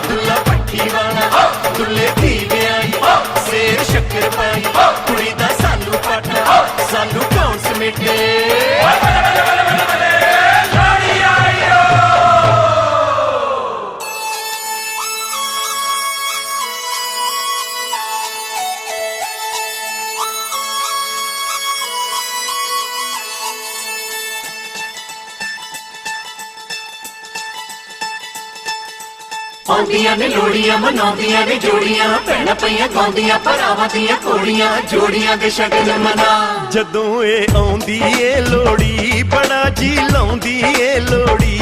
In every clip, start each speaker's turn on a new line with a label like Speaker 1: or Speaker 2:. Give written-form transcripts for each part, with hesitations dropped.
Speaker 1: दुल्ला पट्टी वाला दुल्ले धी ब्याई सेर शक्कर पाई कुड़ी दा सालू पाटा सालू कौन समेटे आंदियां ने लोड़ियां मनाउंदियां ने जोड़ियां भैणां पईयां गाउंदियां भरावां दियां घोड़ियां जोड़ियां दे शगन मना
Speaker 2: जदों ए आउंदी ए लोड़ी बड़ा जी लाउंदी ए लोड़ी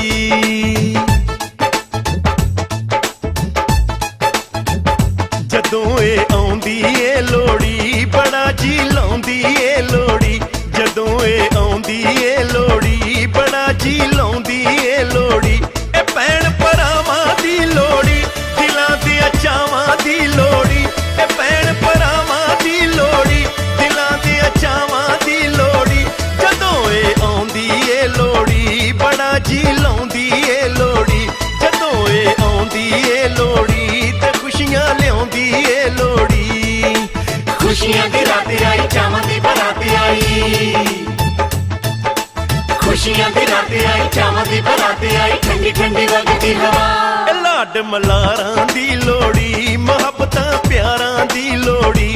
Speaker 2: जदों ए आउंदी ए लोड़ी बड़ा जी लाउंदी ए लोड़ी जदों ए आउंदी ए लोड़ी बड़ा जी लाउंदी ए लोड़ी ए भैण भरावां दी लोड़ी दिलां दे चावां दी लोड़ी ए भैण भरावां दी लोड़ी दिलां दे चावां दी लोड़ी जदों ए आउंदी ए लोड़ी बड़ा जी लाउंदी ए लोड़ी जदों ए आउंदी ए लोड़ी ते खुशियां लियाउंदी ए लोड़ी
Speaker 1: खुशियां दी रात आई चावां दी बरात आई खुशियां दी रात आई चावां दी बरात आई ठंडी ठंडी वगदी हवा
Speaker 2: लाड मलारां दी लोड़ी मोहब्बतां प्यारां दी लोड़ी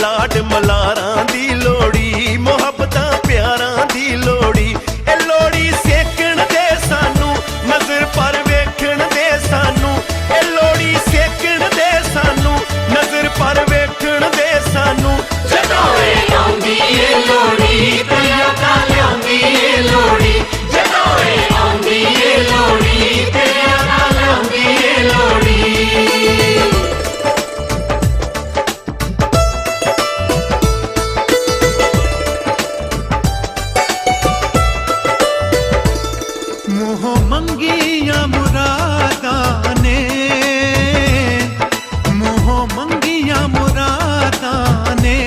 Speaker 2: लाड मलारां दी लोड़ी मोहब्बतां प्यारां दी लोड़ी ए लोड़ी सेकण दे सानू नजर पर वेखण दे सानू ए लोड़ी सेकण दे सानू नजर पर वेखण दे सानू
Speaker 1: जदों ए आउंदी ए लोड़ी पिया का लियाउंदी ए लोड़ी जदों ए आउंदी ए लोड़ी पिया का लियाउंदी ए लोड़ी
Speaker 2: मोह मंगिया मुरादां ने मोह मंगिया मुरादां ने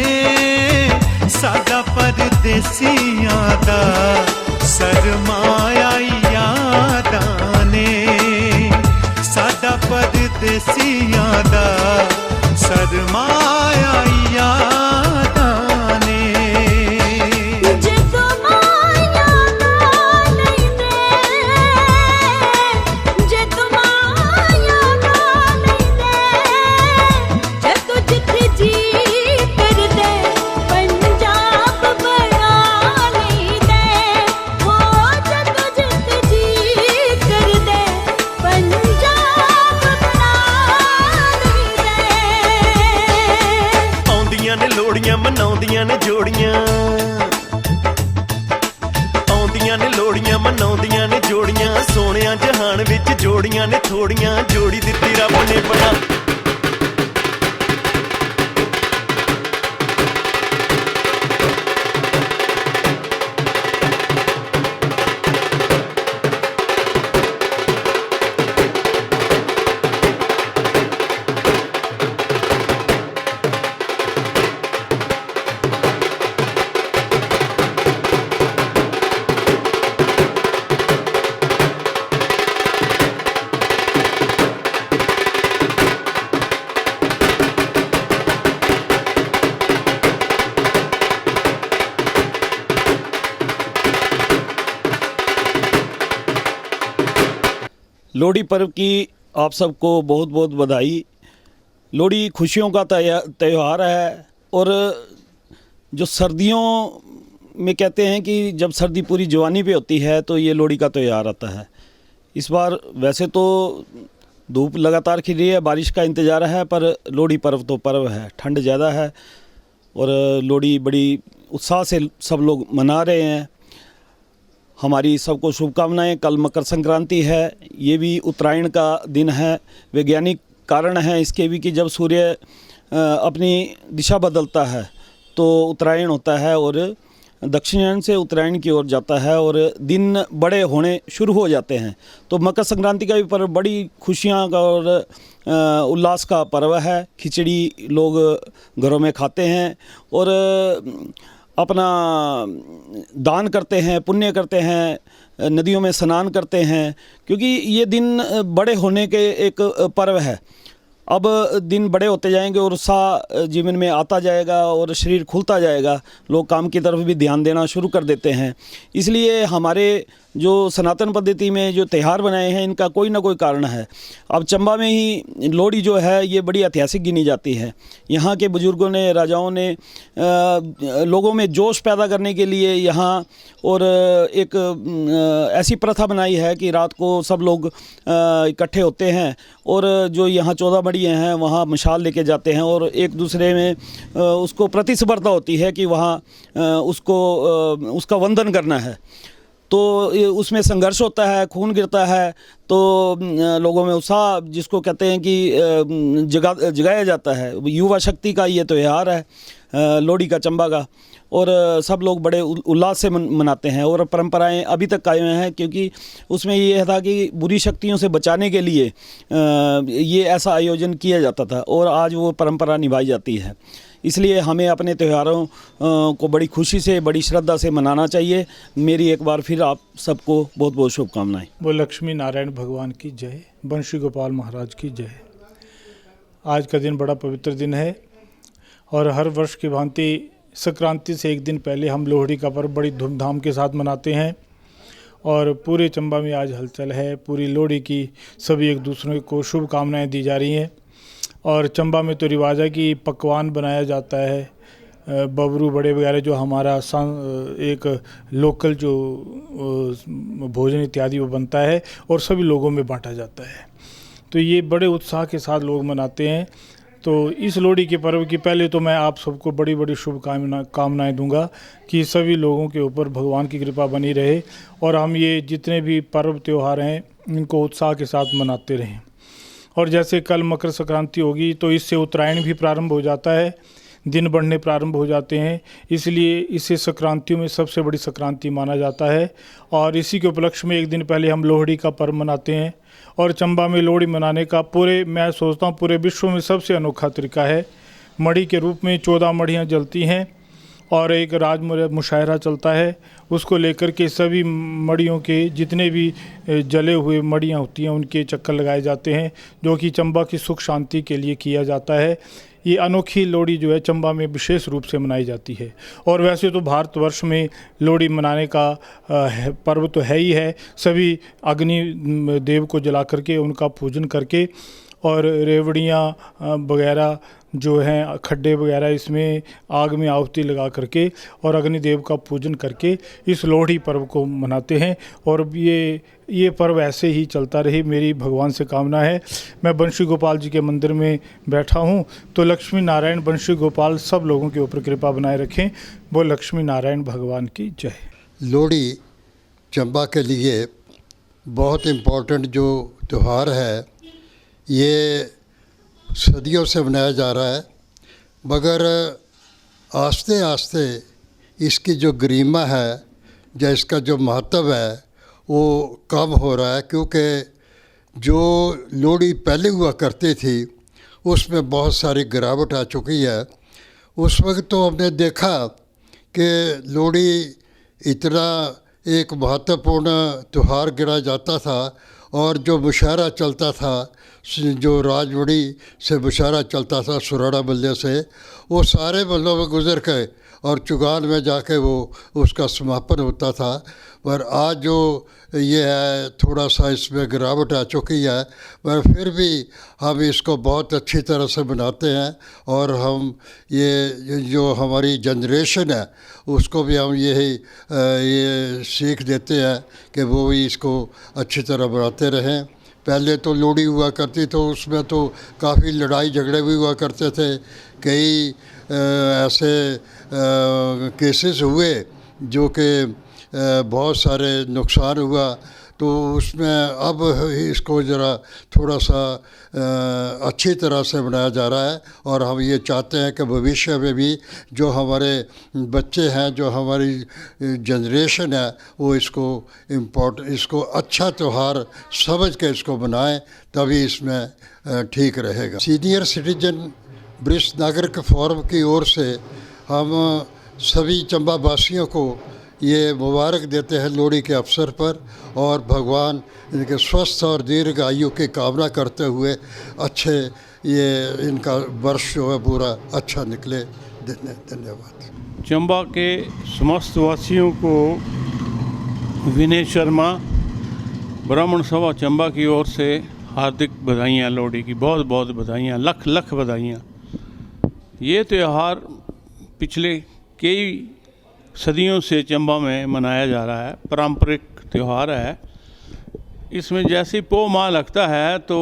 Speaker 2: सादा परदेसियां दा सरमाया यादां ने सादा परदेसियां दा सरमाया यादां ने लोड़ियां मनाउंदियां ने जोड़ियां आउंदियां ने लोड़ियां मनाउंदियां ने जोड़ियां सोहणिया जहान विच जोड़ियां ने थोड़ियां जोड़ी दित्ती रब ने बना लोहड़ी पर्व की आप सबको बहुत बहुत बधाई। लोहड़ी खुशियों का त्यौहार है और जो सर्दियों में कहते हैं कि जब सर्दी पूरी जवानी पे होती है तो ये लोहड़ी का त्यौहार आता है। इस बार वैसे तो धूप लगातार खिल रही है, बारिश का इंतज़ार है, पर लोहड़ी पर्व तो पर्व है, ठंड ज़्यादा है और लोहड़ी बड़ी उत्साह से सब लोग मना रहे हैं। हमारी सबको शुभकामनाएं। कल मकर संक्रांति है, ये भी उत्तरायण का दिन है। वैज्ञानिक कारण है इसके भी कि जब सूर्य अपनी दिशा बदलता है तो उत्तरायण होता है और दक्षिणायन से उत्तरायण की ओर जाता है और दिन बड़े होने शुरू हो जाते हैं। तो मकर संक्रांति का भी पर्व बड़ी खुशियाँ का और उल्लास का पर्व है। खिचड़ी लोग घरों में खाते हैं और अपना दान करते हैं, पुण्य करते हैं, नदियों में स्नान करते हैं, क्योंकि ये दिन बड़े होने के एक पर्व है। अब दिन बड़े होते जाएंगे और उत्साह जीवन में आता जाएगा और शरीर खुलता जाएगा, लोग काम की तरफ भी ध्यान देना शुरू कर देते हैं। इसलिए हमारे जो सनातन पद्धति में जो त्यौहार बनाए हैं, इनका कोई ना कोई कारण है। अब चंबा में ही लोहड़ी जो है ये बड़ी ऐतिहासिक गिनी जाती है। यहाँ के बुजुर्गों ने, राजाओं ने लोगों में जोश पैदा करने के लिए यहाँ और एक ऐसी प्रथा बनाई है कि रात को सब लोग इकट्ठे होते हैं और जो यहाँ 14 मड़ियाँ हैं वहाँ मशाल लेके जाते हैं और एक दूसरे में उसको प्रतिस्पर्धा होती है कि वहाँ उसका वंदन करना है। तो उसमें संघर्ष होता है, खून गिरता है, तो लोगों में उत्साह जिसको कहते हैं कि जगाया जाता है। युवा शक्ति का ये त्यौहार है लोहड़ी का, चंबा का, और सब लोग बड़े उल्लास से मनाते हैं और परंपराएं अभी तक कायम हैं, क्योंकि उसमें ये था कि बुरी शक्तियों से बचाने के लिए ये ऐसा आयोजन किया जाता था और आज वो परंपरा निभाई जाती है। इसलिए हमें अपने त्योहारों को बड़ी खुशी से, बड़ी श्रद्धा से मनाना चाहिए। मेरी एक बार फिर आप सबको बहुत बहुत शुभकामनाएं।
Speaker 3: वो लक्ष्मी नारायण भगवान की जय, बंशी गोपाल महाराज की जय। आज का दिन बड़ा पवित्र दिन है और हर वर्ष की भांति संक्रांति से एक दिन पहले हम लोहड़ी का पर्व बड़ी धूमधाम के साथ मनाते हैं और पूरे चंबा में आज हलचल है। पूरी लोहड़ी की सभी एक दूसरे को शुभकामनाएं दी जा रही हैं और चंबा में तो रिवाज है कि पकवान बनाया जाता है, बबरू बड़े वगैरह जो हमारा एक लोकल जो भोजन इत्यादि वो बनता है और सभी लोगों में बांटा जाता है। तो ये बड़े उत्साह के साथ लोग मनाते हैं। तो इस लोहड़ी के पर्व की पहले तो मैं आप सबको बड़ी बड़ी शुभकामनाएं दूंगा कि सभी लोगों के ऊपर भगवान की कृपा बनी रहे और हम ये जितने भी पर्व त्यौहार हैं इनको उत्साह के साथ मनाते रहें। और जैसे कल मकर संक्रांति होगी तो इससे उत्तरायण भी प्रारंभ हो जाता है, दिन बढ़ने प्रारंभ हो जाते हैं, इसलिए इसे संक्रांतियों में सबसे बड़ी संक्रांति माना जाता है। और इसी के उपलक्ष्य में एक दिन पहले हम लोहड़ी का पर्व मनाते हैं और चंबा में लोहड़ी मनाने का मैं सोचता हूँ पूरे विश्व में सबसे अनोखा तरीका है। मड़ी के रूप में 14 मड़ियाँ जलती हैं और एक राज मुशायरा चलता है, उसको लेकर के सभी मड़ियों के जितने भी जले हुए मड़ियाँ होती हैं उनके चक्कर लगाए जाते हैं, जो कि चंबा की सुख शांति के लिए किया जाता है। ये अनोखी लोहड़ी जो है चंबा में विशेष रूप से मनाई जाती है। और वैसे तो भारतवर्ष में लोहड़ी मनाने का पर्व तो है ही है, सभी अग्नि देव को जला करके उनका पूजन करके और रेवड़ियाँ वगैरह जो हैं, खड्डे वगैरह, इसमें आग में आहुति लगा करके और अग्निदेव का पूजन करके इस लोहड़ी पर्व को मनाते हैं। और ये पर्व ऐसे ही चलता रहे, मेरी भगवान से कामना है। मैं बंशी गोपाल जी के मंदिर में बैठा हूँ, तो लक्ष्मी नारायण बंशी गोपाल सब लोगों के ऊपर कृपा बनाए रखें। वो लक्ष्मी नारायण भगवान की जय।
Speaker 4: लोहड़ी चंबा के लिए बहुत इम्पोर्टेंट जो त्यौहार है, ये सदियों से मनाया जा रहा है, मगर आस्ते आस्ते इसकी जो गरिमा है या इसका जो महत्व है वो कम हो रहा है, क्योंकि जो लोहड़ी पहले हुआ करती थी उसमें बहुत सारी गिरावट आ चुकी है। उस वक्त तो हमने देखा कि लोहड़ी इतना एक महत्वपूर्ण त्यौहार गिना जाता था और जो मुशायरा चलता था, जो राजमढ़ी से मुशायरा चलता था सुराड़ा बल्ले से, वो सारे बल्लों में गुजर के और चुगान में जाके वो उसका समापन होता था। पर आज जो ये है थोड़ा सा इसमें गिरावट आ चुकी है, पर फिर भी हम इसको बहुत अच्छी तरह से मनाते हैं और हम ये जो हमारी जनरेशन है उसको भी हम ये सीख देते हैं कि वो भी इसको अच्छी तरह मनाते रहें। पहले तो लोहड़ी हुआ करती तो उसमें तो काफ़ी लड़ाई झगड़े भी हुआ करते थे, कई ऐसे केसेस हुए जो कि बहुत सारे नुकसान हुआ। तो उसमें अब इसको ज़रा थोड़ा सा अच्छी तरह से मनाया जा रहा है और हम ये चाहते हैं कि भविष्य में भी जो हमारे बच्चे हैं, जो हमारी जनरेशन है, वो इसको अच्छा त्यौहार समझ के इसको मनाएं, तभी इसमें ठीक रहेगा। सीनियर सिटीजन वरिष्ठ नागरिक फोरम की ओर से हम सभी चंबा वासियों को ये मुबारक देते हैं लोहड़ी के अवसर पर, और भगवान इनके स्वस्थ और दीर्घ आयु की कामना करते हुए अच्छे ये इनका वर्ष जो है पूरा अच्छा निकले। धन्यवाद।
Speaker 5: चंबा के समस्त वासियों को विनय शर्मा, ब्राह्मण सभा चंबा की ओर से हार्दिक बधाइयाँ, लोहड़ी की बहुत बहुत बधाइयाँ, लख लख बधाइयाँ। ये त्यौहार पिछले कई सदियों से चंबा में मनाया जा रहा है, पारंपरिक त्यौहार है। इसमें जैसे पो माह लगता है तो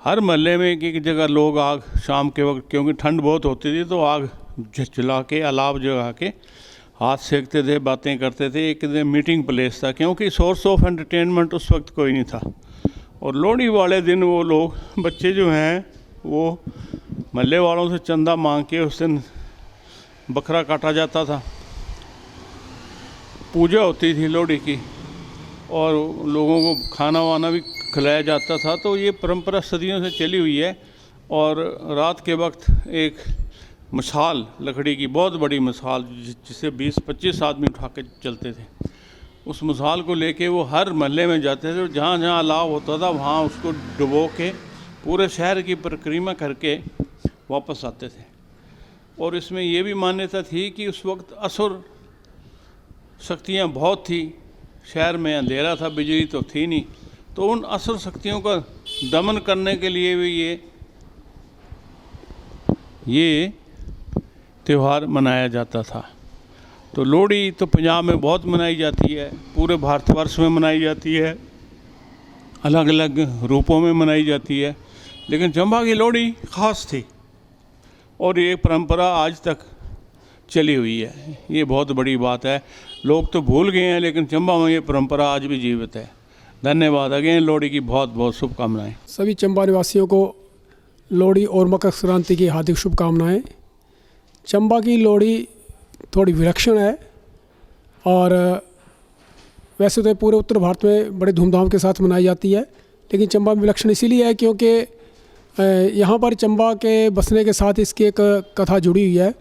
Speaker 5: हर महल्ले में एक एक जगह लोग आग शाम के वक्त, क्योंकि ठंड बहुत होती थी, तो आग जला के अलाव जगा के हाथ सेकते थे, बातें करते थे। एक मीटिंग प्लेस था, क्योंकि सोर्स ऑफ एंटरटेनमेंट उस वक्त कोई नहीं था। और लोहड़ी वाले दिन वो लोग, बच्चे जो हैं, वो महल्ले वालों से चंदा मांग के उस दिन बकरा काटा जाता था, पूजा होती थी लोहड़ी की, और लोगों को खाना वाना भी खिलाया जाता था। तो ये परंपरा सदियों से चली हुई है। और रात के वक्त एक मशाल, लकड़ी की बहुत बड़ी मशाल, जिसे 20-25 आदमी उठा के चलते थे, उस मशाल को लेके वो हर महल्ले में जाते थे, और जहाँ जहाँ अलाव होता था वहाँ उसको डुबो के पूरे शहर की परिक्रमा करके वापस आते थे। और इसमें ये भी मान्यता थी कि उस वक्त असुर शक्तियाँ बहुत थी, शहर में अंधेरा था, बिजली तो थी नहीं, तो उन असुर शक्तियों का दमन करने के लिए भी ये त्यौहार मनाया जाता था। तो लोहड़ी तो पंजाब में बहुत मनाई जाती है, पूरे भारतवर्ष में मनाई जाती है, अलग अलग रूपों में मनाई जाती है, लेकिन चंबा की लोहड़ी ख़ास थी और ये परंपरा आज तक चली हुई है। ये बहुत बड़ी बात है। लोग तो भूल गए हैं, लेकिन चंबा में ये परंपरा आज भी जीवित है। धन्यवाद। अगेन लोहड़ी की बहुत बहुत शुभकामनाएं।
Speaker 6: सभी चंबा निवासियों को लोहड़ी और मकर संक्रांति की हार्दिक शुभकामनाएं। चंबा की लोहड़ी थोड़ी विलक्षण है, और वैसे तो पूरे उत्तर भारत में बड़े धूमधाम के साथ मनाई जाती है, लेकिन चंबा में विलक्षण इसीलिए है क्योंकि यहाँ पर चंबा के बसने के साथ इसकी एक कथा जुड़ी हुई है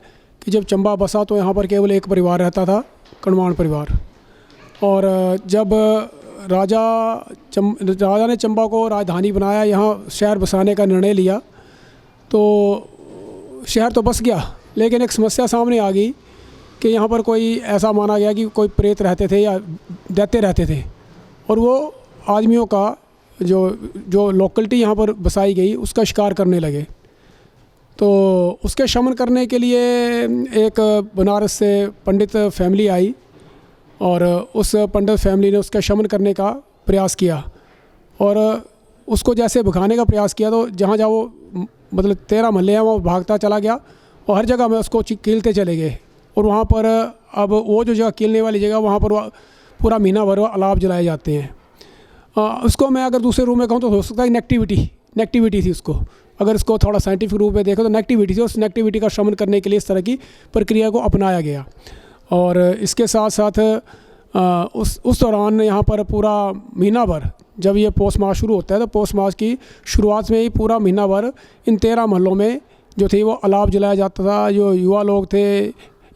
Speaker 6: कि जब चंबा बसा तो यहाँ पर केवल एक परिवार रहता था, कणवाण परिवार। और जब राजा ने चंबा को राजधानी बनाया, यहाँ शहर बसाने का निर्णय लिया, तो शहर तो बस गया, लेकिन एक समस्या सामने आ गई कि यहाँ पर कोई ऐसा माना गया कि कोई प्रेत रहते थे या दैत्य रहते थे, और वो आदमियों का जो लोकलिटी यहाँ पर बसाई गई उसका शिकार करने लगे। तो उसके शमन करने के लिए एक बनारस से पंडित फैमिली आई, और उस पंडित फैमिली ने उसका शमन करने का प्रयास किया, और उसको जैसे भगाने का प्रयास किया तो जहाँ जहाँ वो मतलब 13 महल्ले हैं वो भागता चला गया, और हर जगह में उसको कीलते चले गए। और वहाँ पर अब वो जो जगह कीलने वाली जगह, वहाँ पर पूरा महीना भर अलाव जलाए जाते हैं। उसको मैं अगर दूसरे रूप में कहूँ तो हो सकता है नेगेटिविटी थी उसको। अगर इसको थोड़ा साइंटिफिक रूप में देखो तो नेगेटिविटी थी, उस नेगेटिविटी का शमन करने के लिए इस तरह की प्रक्रिया को अपनाया गया। और इसके साथ साथ उस दौरान यहाँ पर पूरा महीना भर, जब ये पौष माह शुरू होता है तो पौष माह की शुरुआत में ही पूरा महीना भर इन 13 महलों में जो थे वो अलाव जलाया जाता था। जो युवा लोग थे,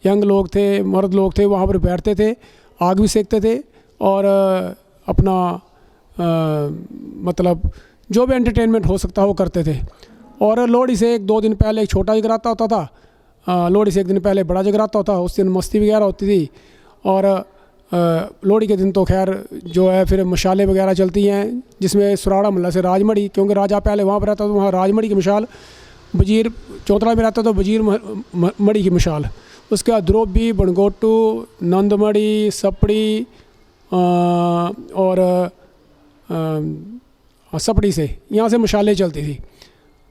Speaker 6: यंग लोग थे, मर्द लोग थे, वहाँ पर बैठते थे, आग भी सेकते थे, और अपना मतलब जो भी एंटरटेनमेंट हो सकता है वो करते थे। और लोहड़ी से 1-2 दिन पहले एक छोटा जगराता होता था, लोहड़ी से 1 दिन पहले बड़ा जगराता होता, उस दिन मस्ती वगैरह होती थी। और लोहड़ी के दिन तो खैर जो है फिर मशालें वगैरह चलती हैं, जिसमें सुराड़ा महल्ला से राजमढ़ी, क्योंकि राजा पहले वहाँ पर रहता तो वहाँ राजमढ़ी की मशाल, वजीर चौतरा में रहता तो वजीर मढ़ी की मशाल, उसके बाद द्रोबी, बनगोटू, नंदमढ़ी, सपड़ी और सपड़ी से यहाँ से मशालें चलती थी।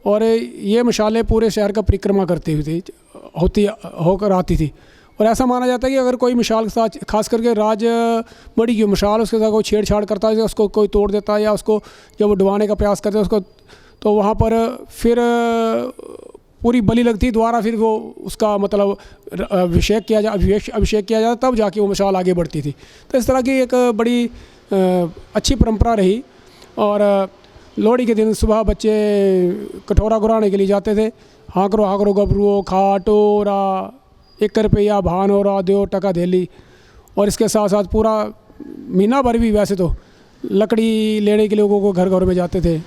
Speaker 6: और ये मशालें पूरे शहर का परिक्रमा करती हुई थी, होकर आती थी। और ऐसा माना जाता है कि अगर कोई मशाल के साथ, खास करके राजमढ़ी की मशाल, उसके साथ कोई छेड़छाड़ करता है, उसको कोई तोड़ देता है या उसको जब वो डुबाने का प्रयास करते हैं उसको, तो वहाँ पर फिर पूरी बलि लगती, दोबारा फिर वो उसका मतलब अभिषेक किया जाता, तब जाके वो मशाल आगे बढ़ती थी। तो इस तरह की एक बड़ी अच्छी परंपरा रही। और लोहड़ी के दिन सुबह बच्चे कटोरा गुराने के लिए जाते थे, हाँ करो गबरुओ, खा टोरा, 1 रुपया भान और आधे टका धेली, और इसके साथ साथ पूरा महीना भर भी वैसे तो लकड़ी लेने के लोगों को घर घर में जाते थे।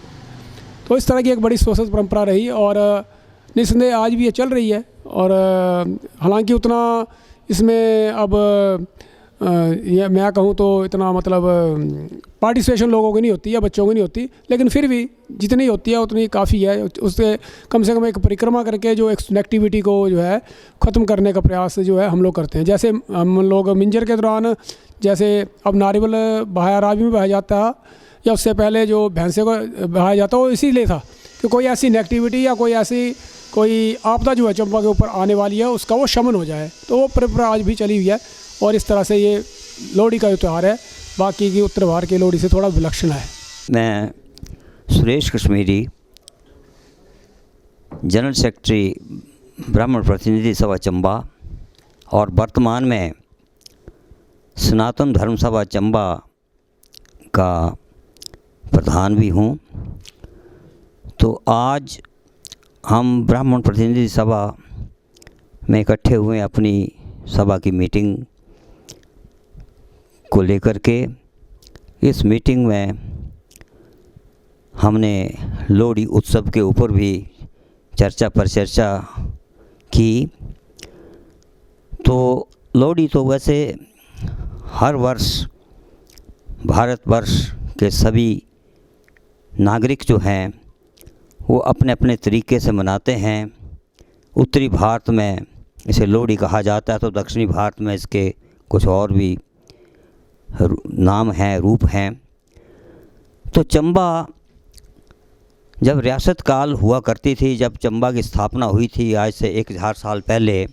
Speaker 6: तो इस तरह की एक बड़ी स्वस्त परंपरा रही और निस्संदेह आज भी ये चल रही है। और हालांकि उतना इसमें अब ये मैं कहूँ तो इतना मतलब पार्टिसिपेशन लोगों की नहीं होती है, बच्चों की नहीं होती, लेकिन फिर भी जितनी होती है उतनी काफ़ी है। उससे कम से कम एक परिक्रमा करके जो एक एक्टिविटी को जो है ख़त्म करने का प्रयास जो है हम लोग करते हैं। जैसे हम लोग मिंजर के दौरान जैसे अब नारियल बहाया रावी में बहाया जाता है, या उससे पहले जो भैंसे को बहाया जाता है, वो इसीलिए था कि कोई ऐसी नेगेटिविटी या कोई आपदा जो है चंबा के ऊपर आने वाली है उसका वो शमन हो जाए। तो वो परंपरा आज भी चली हुई है और इस तरह से ये लोहड़ी का जो त्यौहार है बाकी की उत्तर भारत की लोहड़ी से थोड़ा विलक्षण है।
Speaker 7: मैं सुरेश कश्मीरी, जनरल सेक्रेटरी ब्राह्मण प्रतिनिधि सभा चंबा और वर्तमान में सनातन धर्म सभा चंबा का प्रधान भी हूँ। तो आज हम ब्राह्मण प्रतिनिधि सभा में इकट्ठे हुए अपनी सभा की मीटिंग को लेकर के। इस मीटिंग में हमने लोहड़ी उत्सव के ऊपर भी चर्चा की। तो लोहड़ी तो वैसे हर वर्ष भारतवर्ष के सभी नागरिक जो हैं वो अपने अपने तरीके से मनाते हैं। उत्तरी भारत में इसे लोहड़ी कहा जाता है, तो दक्षिणी भारत में इसके कुछ और भी नाम हैं, रूप हैं। तो चंबा जब रियासत काल हुआ करती थी, जब चंबा की स्थापना हुई थी आज से 1000 साल पहले,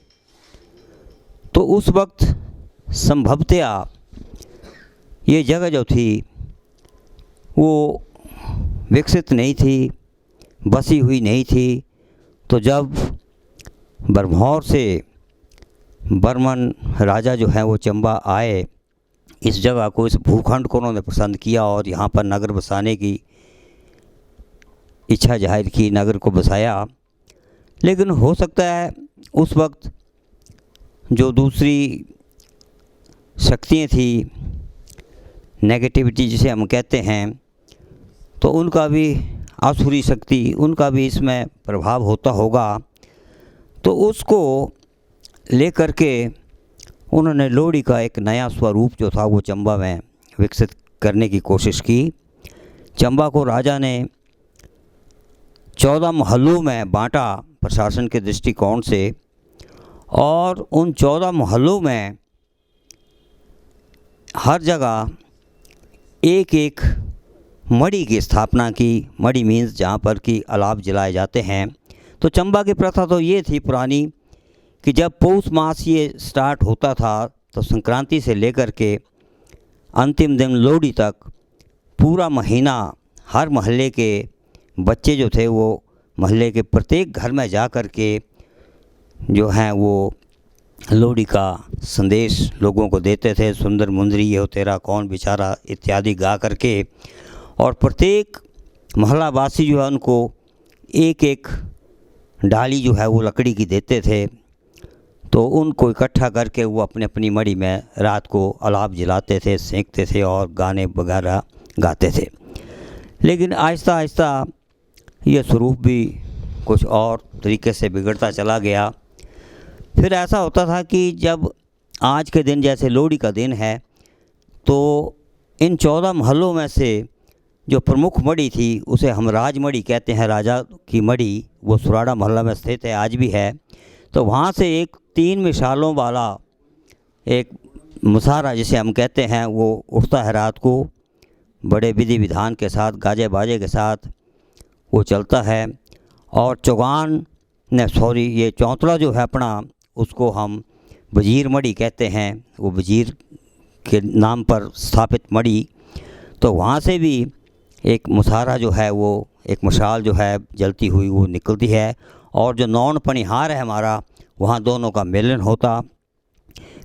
Speaker 7: तो उस वक्त संभवतया ये जगह जो थी वो विकसित नहीं थी, बसी हुई नहीं थी। तो जब बरमौर से बर्मन राजा जो हैं वो चंबा आए, इस जगह को, इस भूखंड को उन्होंने पसंद किया और यहाँ पर नगर बसाने की इच्छा जाहिर की, नगर को बसाया। लेकिन हो सकता है उस वक्त जो दूसरी शक्तियाँ थी, नेगेटिविटी जिसे हम कहते हैं, तो उनका भी आसुरी शक्ति, उनका भी इसमें प्रभाव होता होगा। तो उसको लेकर के उन्होंने लोहड़ी का एक नया स्वरूप जो था वो चंबा में विकसित करने की कोशिश की। चंबा को राजा ने 14 मोहल्लों में बांटा प्रशासन के दृष्टिकोण से, और उन 14 मोहल्लों में हर जगह एक एक मड़ी की स्थापना की। मड़ी मीन्स जहाँ पर कि अलाव जलाए जाते हैं। तो चंबा की प्रथा तो ये थी पुरानी कि जब पौष मास ये स्टार्ट होता था तो संक्रांति से लेकर के अंतिम दिन लोहड़ी तक पूरा महीना हर मोहल्ले के बच्चे जो थे वो मोहल्ले के प्रत्येक घर में जा कर के जो हैं वो लोहड़ी का संदेश लोगों को देते थे। सुंदर मुंदरी ये हो तेरा कौन बेचारा इत्यादि गा करके, और प्रत्येक मोहल्ला वासी जो है उनको एक एक डाली जो है वो लकड़ी की देते थे। तो उनको इकट्ठा करके वो अपने अपनी मड़ी में रात को अलाव जलाते थे, सेंकते थे और गाने वगैरह गाते थे। लेकिन आहिस्ता आहिस्ता ये स्वरूप भी कुछ और तरीके से बिगड़ता चला गया। फिर ऐसा होता था कि जब आज के दिन जैसे लोहड़ी का दिन है, तो इन 14 मोहल्लों में से जो प्रमुख मड़ी थी उसे हम राजमड़ी कहते हैं, राजा की मड़ी, वो सुराड़ा मोहल्ला में स्थित है, आज भी है। तो वहाँ से एक 3 मिसालों वाला एक मुसारा जिसे हम कहते हैं वो उठता है रात को, बड़े विधि विधान के साथ, गाजे बाजे के साथ वो चलता है। और ये चौंतला जो है अपना, उसको हम वजीर मड़ी कहते हैं, वो वजीर के नाम पर स्थापित मड़ी। तो वहाँ से भी एक मुसारा जो है वो एक मशाल जो है जलती हुई वो निकलती है, और जो नौन पनिहार है हमारा, वहाँ दोनों का मिलन होता।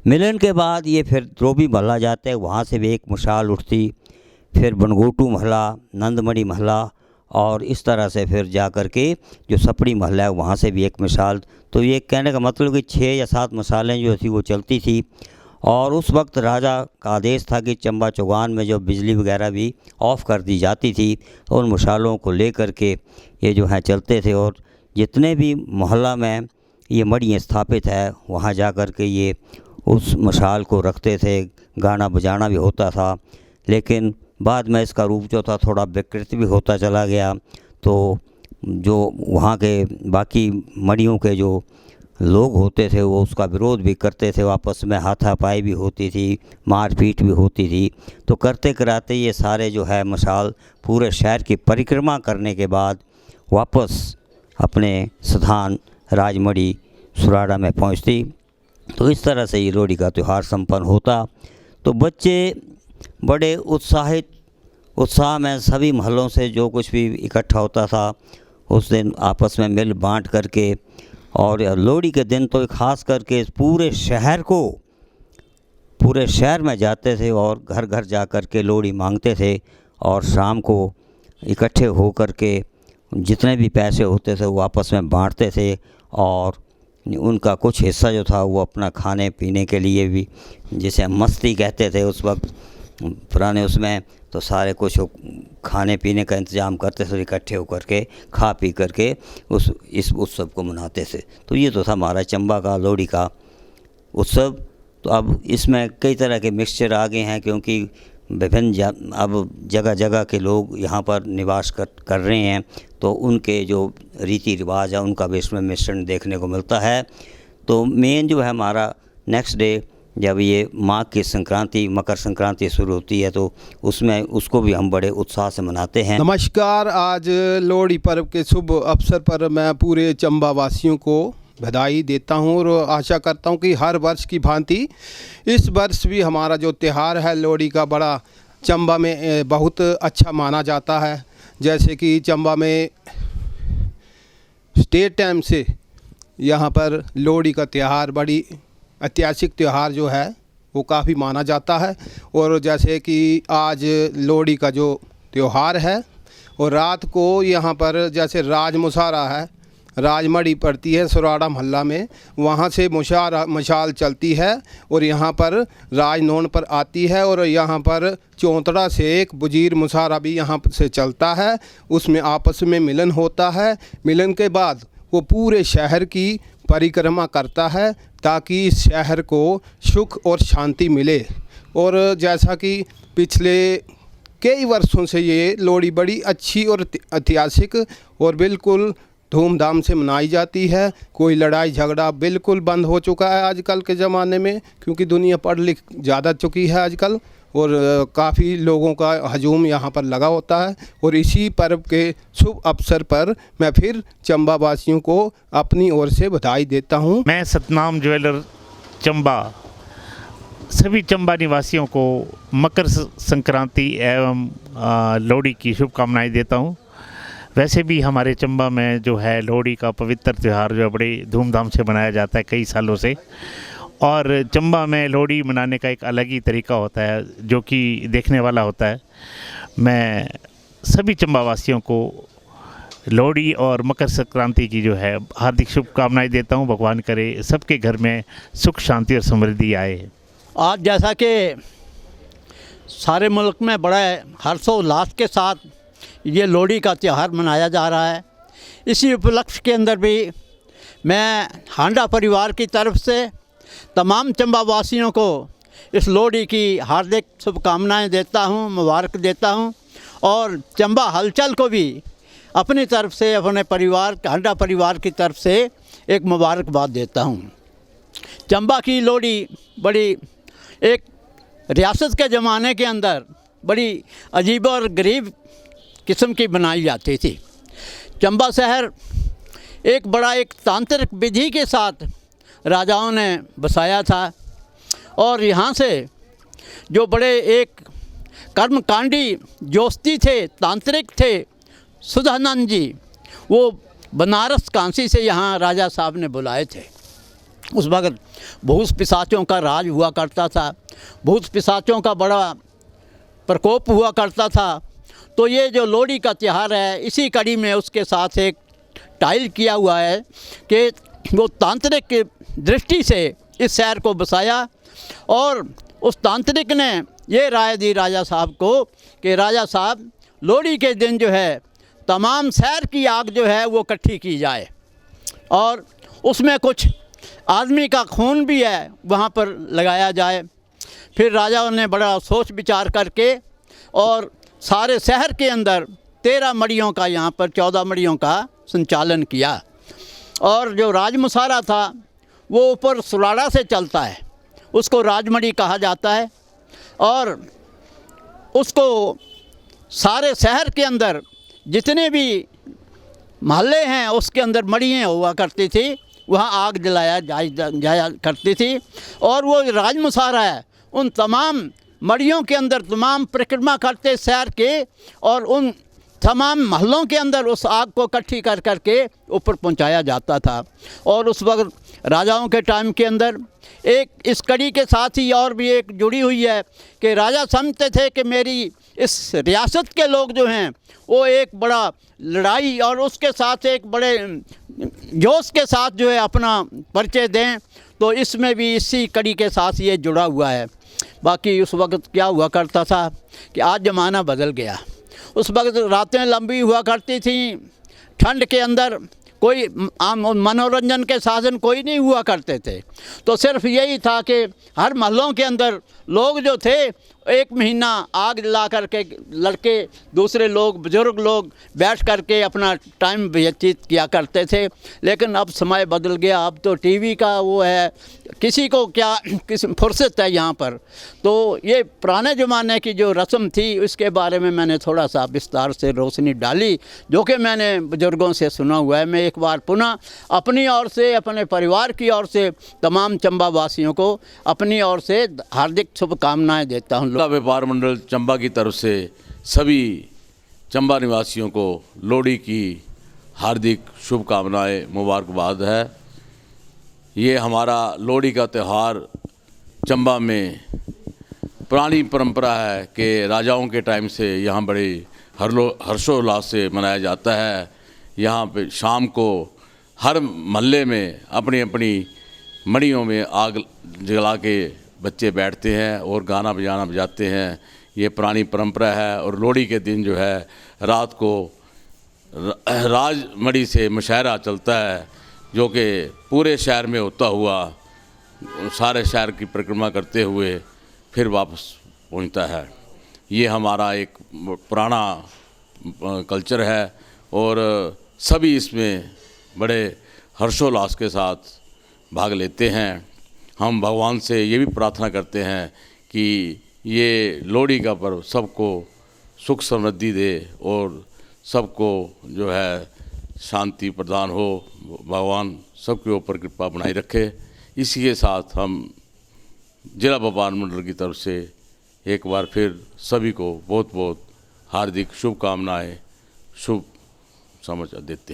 Speaker 7: मिलन के बाद ये फिर द्रोबी महला जाते हैं, वहाँ से भी एक मशाल उठती। फिर बनगोटू महला, नंदमणि महला और इस तरह से फिर जा कर के जो सपड़ी महल है वहाँ से भी एक मिसाल। तो ये कहने का मतलब कि 6 या 7 मिसालें जो थी वो चलती थी। और उस वक्त राजा का आदेश था कि चंबा चौगान में जो बिजली वगैरह भी ऑफ़ कर दी जाती थी, उन मशालों को ले कर के ये जो है चलते थे। और जितने भी मोहल्ला में ये मड़ियाँ स्थापित है वहाँ जा कर के ये उस मशाल को रखते थे, गाना बजाना भी होता था। लेकिन बाद में इसका रूप जो था थोड़ा विकृत भी होता चला गया। तो जो वहाँ के बाकी मड़ियों के जो लोग होते थे वो उसका विरोध भी करते थे, आपस में हाथापाई भी होती थी, मारपीट भी होती थी। तो करते कराते ये सारे जो है मशाल पूरे शहर की परिक्रमा करने के बाद वापस अपने स्थान राजमढ़ी सुराड़ा में पहुंचती। तो इस तरह से ये लोहड़ी का त्यौहार संपन्न होता। तो बच्चे बड़े उत्साह में सभी महलों से जो कुछ भी इकट्ठा होता था उस दिन आपस में मिल बांट करके, और लोहड़ी के दिन तो ख़ास करके पूरे शहर में जाते थे और घर घर जा कर के लोहड़ी मांगते थे। और शाम को इकट्ठे हो कर के जितने भी पैसे होते थे वो आपस में बांटते थे, और उनका कुछ हिस्सा जो था वो अपना खाने पीने के लिए भी, जिसे हम मस्ती कहते थे उस वक्त पुराने उसमें, तो सारे कुछ खाने पीने का इंतज़ाम करते थे, इकट्ठे होकर के खा पी करके इस उत्सव को मनाते थे। तो ये तो था हमारा चंबा का लोहड़ी का उत्सव। तो अब इसमें कई तरह के मिक्सचर आ गए हैं, क्योंकि विभिन्न अब जगह जगह के लोग यहाँ पर निवास कर रहे हैं, तो उनके जो रीति रिवाज है उनका भी इसमें मिश्रण देखने को मिलता है। तो मेन जो है हमारा नेक्स्ट डे जब ये माघ की संक्रांति, मकर संक्रांति शुरू होती है, तो उसमें उसको भी हम बड़े उत्साह से मनाते हैं।
Speaker 8: नमस्कार। आज लोहड़ी पर्व के शुभ अवसर पर मैं पूरे चंबा वासियों को बधाई देता हूं और आशा करता हूं कि हर वर्ष की भांति इस वर्ष भी हमारा जो त्यौहार है लोहड़ी का बड़ा चंबा में बहुत अच्छा माना जाता है। जैसे कि चंबा में स्टेट टाइम से यहाँ पर लोहड़ी का त्यौहार बड़ी ऐतिहासिक त्यौहार जो है वो काफ़ी माना जाता है। और जैसे कि आज लोहड़ी का जो त्यौहार है और रात को यहाँ पर जैसे राज मुशारा है, राजमढ़ी पड़ती है सुराड़ा मोहल्ला में, वहाँ से मशाल चलती है और यहाँ पर राजनौन पर आती है। और यहाँ पर चौंतड़ा से एक बुजीर मुशारा भी यहाँ से चलता है, उसमें आपस में मिलन होता है। मिलन के बाद वो पूरे शहर की परिक्रमा करता है ताकि इस शहर को सुख और शांति मिले। और जैसा कि पिछले कई वर्षों से ये लोहड़ी बड़ी अच्छी और ऐतिहासिक और बिल्कुल धूमधाम से मनाई जाती है। कोई लड़ाई झगड़ा बिल्कुल बंद हो चुका है आजकल के ज़माने में, क्योंकि दुनिया पढ़ लिख ज़्यादा चुकी है आजकल, और काफ़ी लोगों का हजूम यहाँ पर लगा होता है। और इसी पर्व के शुभ अवसर पर मैं फिर चंबा वासियों को अपनी ओर से बधाई देता हूँ।
Speaker 9: मैं सतनाम ज्वेलर चंबा सभी चंबा निवासियों को मकर संक्रांति एवं लोहड़ी की शुभकामनाएं देता हूँ। वैसे भी हमारे चंबा में जो है लोहड़ी का पवित्र त्यौहार जो है बड़े धूमधाम से मनाया जाता है कई सालों से। और चंबा में लोहड़ी मनाने का एक अलग ही तरीका होता है जो कि देखने वाला होता है। मैं सभी चंबा वासियों को लोहड़ी और मकर संक्रांति की जो है हार्दिक शुभकामनाएं देता हूं। भगवान करे सबके घर में सुख शांति और समृद्धि आए।
Speaker 10: आज जैसा कि सारे मुल्क में बड़ा हर्षोल्लास के साथ ये लोहड़ी का त्यौहार मनाया जा रहा है, इसी उपलक्ष्य के अंदर भी मैं हांडा परिवार की तरफ से तमाम चंबा वासियों को इस लोहड़ी की हार्दिक शुभकामनाएं देता हूं, मुबारक देता हूं। और चंबा हलचल को भी अपनी तरफ से, अपने परिवार, हांडा परिवार की तरफ से एक मुबारकबाद देता हूं। चंबा की लोहड़ी बड़ी एक रियासत के ज़माने के अंदर बड़ी अजीब और गरीब किस्म की बनाई जाती थी। चंबा शहर एक तांत्रिक विधि के साथ राजाओं ने बसाया था, और यहाँ से जो बड़े एक कर्मकांडी जोस्ती थे, तांत्रिक थे, सुधानंद जी, वो बनारस कांसी से यहाँ राजा साहब ने बुलाए थे। उस वक्त भूत पिशाचों का राज हुआ करता था, भूत पिशाचों का बड़ा प्रकोप हुआ करता था। तो ये जो लोहड़ी का त्यौहार है, इसी कड़ी में उसके साथ एक टाइल किया हुआ है कि वो तांत्रिक दृष्टि से इस शहर को बसाया और उस तांत्रिक ने ये राय दी राजा साहब को कि राजा साहब लोहड़ी के दिन जो है तमाम शहर की आग जो है वो इकट्ठी की जाए और उसमें कुछ आदमी का खून भी है वहाँ पर लगाया जाए। फिर राजाओं ने बड़ा सोच विचार करके और सारे शहर के अंदर 13 मड़ियों का, यहाँ पर 14 मड़ियों का संचालन किया और जो राजमुसारा था वो ऊपर सुराड़ा से चलता है, उसको राजमड़ी कहा जाता है और उसको सारे शहर के अंदर जितने भी मोहल्ले हैं उसके अंदर मड़ियाँ हुआ करती थी, वहाँ आग जलाया जाया करती थी और वो राजमुसारा है उन तमाम मड़ियों के अंदर तमाम परिक्रमा करते शहर के और उन तमाम महलों के अंदर उस आग को इकट्ठी कर करके ऊपर पहुंचाया जाता था। और उस वक्त राजाओं के टाइम के अंदर एक इस कड़ी के साथ ही और भी एक जुड़ी हुई है कि राजा समझते थे कि मेरी इस रियासत के लोग जो हैं वो एक बड़ा लड़ाई और उसके साथ एक बड़े जोश के साथ जो है अपना परिचय दें, तो इसमें भी इसी कड़ी के साथ ये जुड़ा हुआ है। बाकी उस वक्त क्या हुआ करता था कि आज ज़माना बदल गया। उस वक्त रातें लंबी हुआ करती थी, ठंड के अंदर कोई आम मनोरंजन के साधन कोई नहीं हुआ करते थे, तो सिर्फ यही था कि हर महलों के अंदर लोग जो थे एक महीना आग जला करके लड़के दूसरे लोग बुज़ुर्ग लोग बैठ करके अपना टाइम व्यतीत किया करते थे। लेकिन अब समय बदल गया, अब तो टीवी का वो है, किसी को क्या किस फुर्सत है यहाँ पर। तो ये पुराने ज़माने की जो रस्म थी उसके बारे में मैंने थोड़ा सा विस्तार से रोशनी डाली, जो कि मैंने बुज़ुर्गों से सुना हुआ है। मैं एक बार पुनः अपनी ओर से, अपने परिवार की ओर से तमाम चंबा वासियों को अपनी ओर से हार्दिक शुभकामनाएं देता हूँ।
Speaker 11: जिला व्यापार मंडल चंबा की तरफ से सभी चंबा निवासियों को लोहड़ी की हार्दिक शुभकामनाएं, मुबारकबाद है। ये हमारा लोहड़ी का त्यौहार चंबा में पुरानी परंपरा है कि राजाओं के टाइम से यहाँ बड़े हर्षोल्लास से मनाया जाता है। यहाँ पे शाम को हर महल्ले में अपनी अपनी मड़ियों में आग जला के बच्चे बैठते हैं और गाना बजाना बजाते हैं। ये पुरानी परंपरा है। और लोहड़ी के दिन जो है रात को राजमड़ी से मुशायरा चलता है, जो कि पूरे शहर में होता हुआ सारे शहर की परिक्रमा करते हुए फिर वापस पहुंचता है। ये हमारा एक पुराना कल्चर है और सभी इसमें बड़े हर्षोल्लास के साथ भाग लेते हैं। हम भगवान से ये भी प्रार्थना करते हैं कि ये लोहड़ी का पर्व सबको सुख समृद्धि दे और सबको जो है शांति प्रदान हो, भगवान सबके ऊपर कृपा बनाए रखे। इसी के साथ हम जिला व्यापार मंडल की तरफ से एक बार फिर सभी को बहुत बहुत हार्दिक शुभकामनाएं, शुभ समाचार देते हैं।